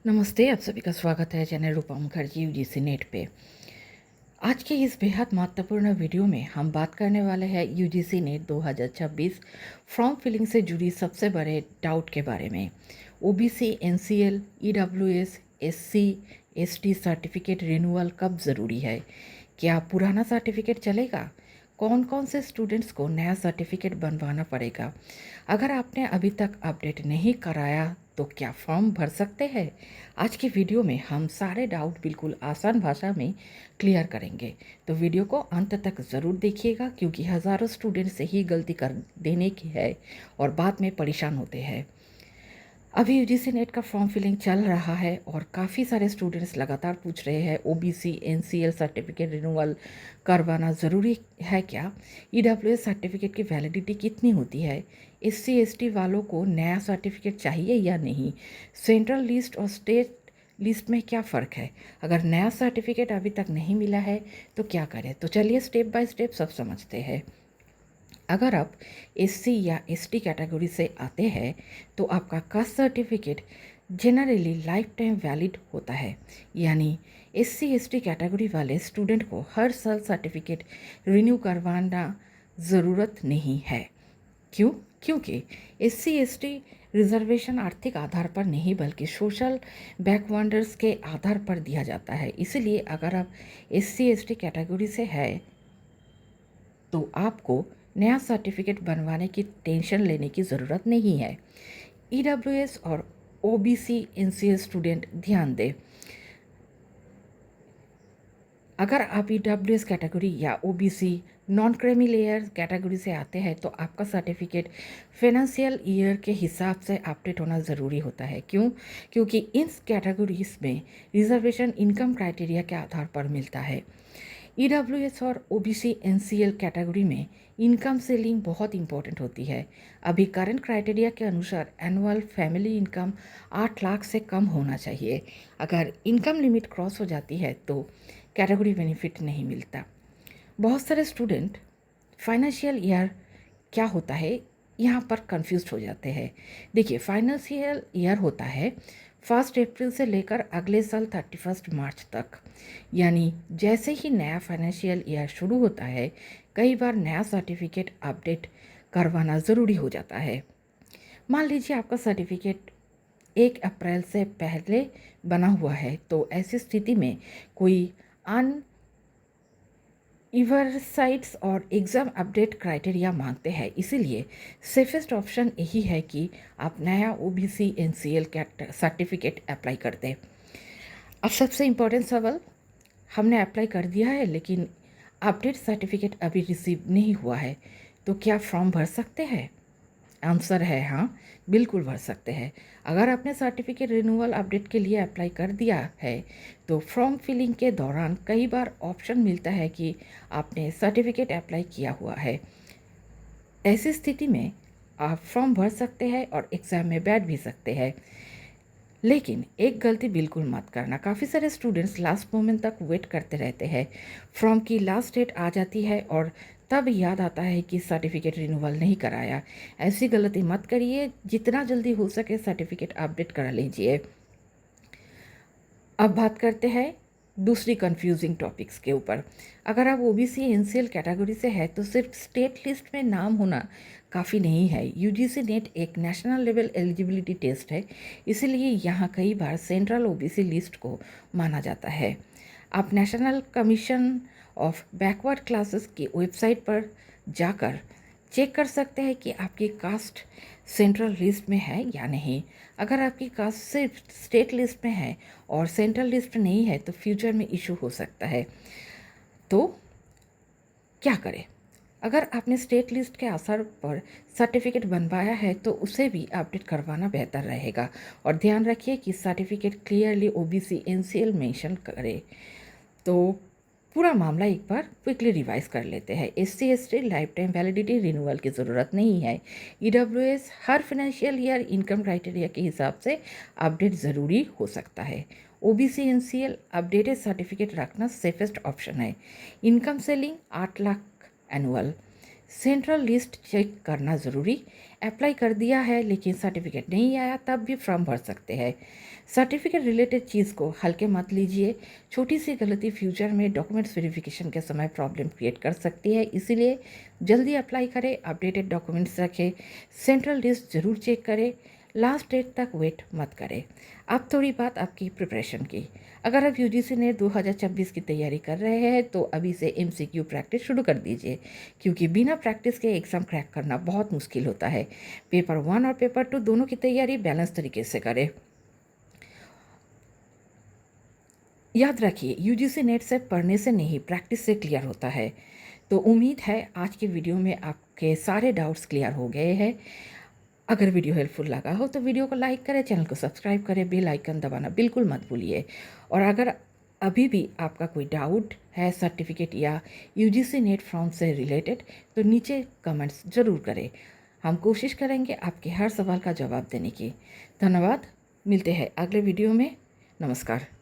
नमस्ते, आप सभी का स्वागत है चैनल रूपा मुखर्जी यूजीसी नेट पे। आज के इस बेहद महत्वपूर्ण वीडियो में हम बात करने वाले हैं यूजीसी नेट 2026 फॉर्म फिलिंग से जुड़ी सबसे बड़े डाउट के बारे में। OBC, NCL, EWS, SC, ST certificate renewal कब ज़रूरी है? क्या पुराना सर्टिफिकेट चलेगा? कौन कौन से स्टूडेंट्स को नया सर्टिफिकेट बनवाना पड़ेगा? अगर आपने अभी तक अपडेट नहीं कराया तो क्या फॉर्म भर सकते हैं? आज की वीडियो में हम सारे डाउट बिल्कुल आसान भाषा में क्लियर करेंगे, तो वीडियो को अंत तक ज़रूर देखिएगा क्योंकि हज़ारों स्टूडेंट्स से ही गलती कर देने की है और बाद में परेशान होते हैं। अभी यूजीसी नेट का फॉर्म फिलिंग चल रहा है और काफ़ी सारे स्टूडेंट्स लगातार पूछ रहे हैं ओबीसी एनसीएल सर्टिफिकेट रिन्यूअल करवाना ज़रूरी है क्या? ईडब्ल्यूएस सर्टिफिकेट की वैलिडिटी कितनी होती है? एससी एसटी वालों को नया सर्टिफिकेट चाहिए या नहीं? सेंट्रल लिस्ट और स्टेट लिस्ट में क्या फ़र्क है? अगर नया सर्टिफिकेट अभी तक नहीं मिला है तो क्या करें? तो चलिए स्टेप बाय स्टेप सब समझते हैं। अगर आप एससी या एसटी कैटेगरी से आते हैं तो आपका caste certificate generally life time valid होता है, यानी एससी एसटी कैटेगरी वाले स्टूडेंट को हर साल सर्टिफिकेट रिन्यू करवाना ज़रूरत नहीं है। क्यों? क्योंकि एससी एसटी रिजर्वेशन आर्थिक आधार पर नहीं बल्कि सोशल बैकवर्डर्स के आधार पर दिया जाता है। इसलिए अगर आप एससी एसटी कैटेगरी से है तो आपको नया सर्टिफिकेट बनवाने की टेंशन लेने की ज़रूरत नहीं है। ईडब्ल्यूएस और ओबीसी एनसीएल स्टूडेंट ध्यान दें, अगर आप ईडब्ल्यूएस कैटेगरी या OBC non creamy layer category से आते हैं तो आपका सर्टिफिकेट फाइनेंशियल ईयर के हिसाब से अपडेट होना ज़रूरी होता है। क्यों? क्योंकि इन कैटेगरीज में रिजर्वेशन इनकम क्राइटेरिया के आधार पर मिलता है। ईडब्ल्यूएस और ओबीसी एनसीएल कैटेगरी में इनकम सेलिंग बहुत इंपॉर्टेंट होती है। अभी करंट क्राइटेरिया के अनुसार एनुअल फैमिली इनकम 8 लाख से कम होना चाहिए। अगर इनकम लिमिट क्रॉस हो जाती है तो कैटेगरी बेनिफिट नहीं मिलता। बहुत सारे स्टूडेंट फाइनेंशियल ईयर क्या होता है यहाँ पर कंफ्यूज हो जाते हैं। देखिए, फाइनेंशियल ईयर होता है 1 अप्रैल से लेकर अगले साल 31 मार्च तक, यानी जैसे ही नया फाइनेंशियल ईयर शुरू होता है कई बार नया सर्टिफिकेट अपडेट करवाना ज़रूरी हो जाता है। मान लीजिए आपका सर्टिफिकेट 1 अप्रैल से पहले बना हुआ है तो ऐसी स्थिति में कोई वेबसाइट्स और एग्ज़ाम अपडेट क्राइटेरिया मांगते हैं। इसीलिए सेफेस्ट ऑप्शन यही है कि आप नया ओबीसी एनसीएल सर्टिफिकेट अप्लाई कर दें। अब सबसे इम्पोर्टेंट सवाल, हमने अप्लाई कर दिया है लेकिन अपडेट सर्टिफिकेट अभी रिसीव नहीं हुआ है, तो क्या फॉर्म भर सकते हैं? आंसर है हाँ, बिल्कुल भर सकते हैं। अगर आपने सर्टिफिकेट रिन्यूअल अपडेट के लिए अप्लाई कर दिया है तो फॉर्म फिलिंग के दौरान कई बार ऑप्शन मिलता है कि आपने सर्टिफिकेट अप्लाई किया हुआ है। ऐसी स्थिति में आप फॉर्म भर सकते हैं और एग्ज़ाम में बैठ भी सकते हैं। लेकिन एक गलती बिल्कुल मत करना, काफ़ी सारे स्टूडेंट्स लास्ट मोमेंट तक वेट करते रहते हैं। फॉर्म की लास्ट डेट आ जाती है और तब याद आता है कि सर्टिफिकेट रिन्यूअल नहीं कराया। ऐसी गलती मत करिए, जितना जल्दी हो सके सर्टिफिकेट अपडेट करा लीजिए। अब बात करते हैं दूसरी कंफ्यूजिंग टॉपिक्स के ऊपर। अगर आप ओबीसी एनसीएल कैटेगरी से है तो सिर्फ स्टेट लिस्ट में नाम होना काफ़ी नहीं है। यूजीसी नेट एक नेशनल लेवल एलिजिबिलिटी टेस्ट है, इसीलिए यहाँ कई बार सेंट्रल ओबीसी लिस्ट को माना जाता है। आप national commission of backward classes की वेबसाइट पर जाकर चेक कर सकते हैं कि आपकी कास्ट सेंट्रल लिस्ट में है या नहीं। अगर आपकी कास्ट सिर्फ स्टेट लिस्ट में है और सेंट्रल लिस्ट में नहीं है तो फ्यूचर में इशू हो सकता है। तो क्या करें? अगर आपने स्टेट लिस्ट के आधार पर सर्टिफिकेट बनवाया है तो उसे भी अपडेट करवाना बेहतर रहेगा। और ध्यान रखिए कि certificate clearly OBC NCL mention करे। तो पूरा मामला एक बार क्विकली रिवाइज कर लेते हैं। SC ST life time validity renewal की ज़रूरत नहीं है। ईडब्ल्यूएस हर फाइनेंशियल ईयर इनकम क्राइटेरिया के हिसाब से अपडेट ज़रूरी हो सकता है। ओबीसी एनसीएल अपडेटेड सर्टिफिकेट रखना सेफेस्ट ऑप्शन है। Income ceiling 8 lakh annual. Central list check करना ज़रूरी। अप्लाई कर दिया है लेकिन सर्टिफिकेट नहीं आया तब भी फॉर्म भर सकते हैं। सर्टिफिकेट रिलेटेड चीज़ को हल्के मत लीजिए। छोटी सी गलती फ्यूचर में डॉक्यूमेंट्स वेरिफिकेशन के समय प्रॉब्लम क्रिएट कर सकती है, इसीलिए जल्दी अप्लाई करें, अपडेटेड डॉक्यूमेंट्स रखें, सेंट्रल लिस्ट ज़रूर चेक करें, लास्ट डेट तक वेट मत करें। अब थोड़ी बात आपकी प्रिपरेशन की। अगर आप यूजीसी नेट 2026 की तैयारी कर रहे हैं तो अभी से एमसीक्यू प्रैक्टिस शुरू कर दीजिए, क्योंकि बिना प्रैक्टिस के एग्ज़ाम क्रैक करना बहुत मुश्किल होता है। पेपर 1 और पेपर 2 दोनों की तैयारी बैलेंस तरीके से करें। याद रखिए, यूजीसी नेट से पढ़ने से नहीं, प्रैक्टिस से क्लियर होता है। तो उम्मीद है आज के वीडियो में आपके सारे डाउट्स क्लियर हो गए हैं। अगर वीडियो हेल्पफुल लगा हो तो वीडियो को लाइक करें, चैनल को सब्सक्राइब करें, बेल आइकन दबाना बिल्कुल मत भूलिए। और अगर अभी भी आपका कोई डाउट है सर्टिफिकेट या यूजीसी नेट फॉर्म से रिलेटेड तो नीचे कमेंट्स ज़रूर करें। हम कोशिश करेंगे आपके हर सवाल का जवाब देने की। धन्यवाद। मिलते हैं अगले वीडियो में। नमस्कार।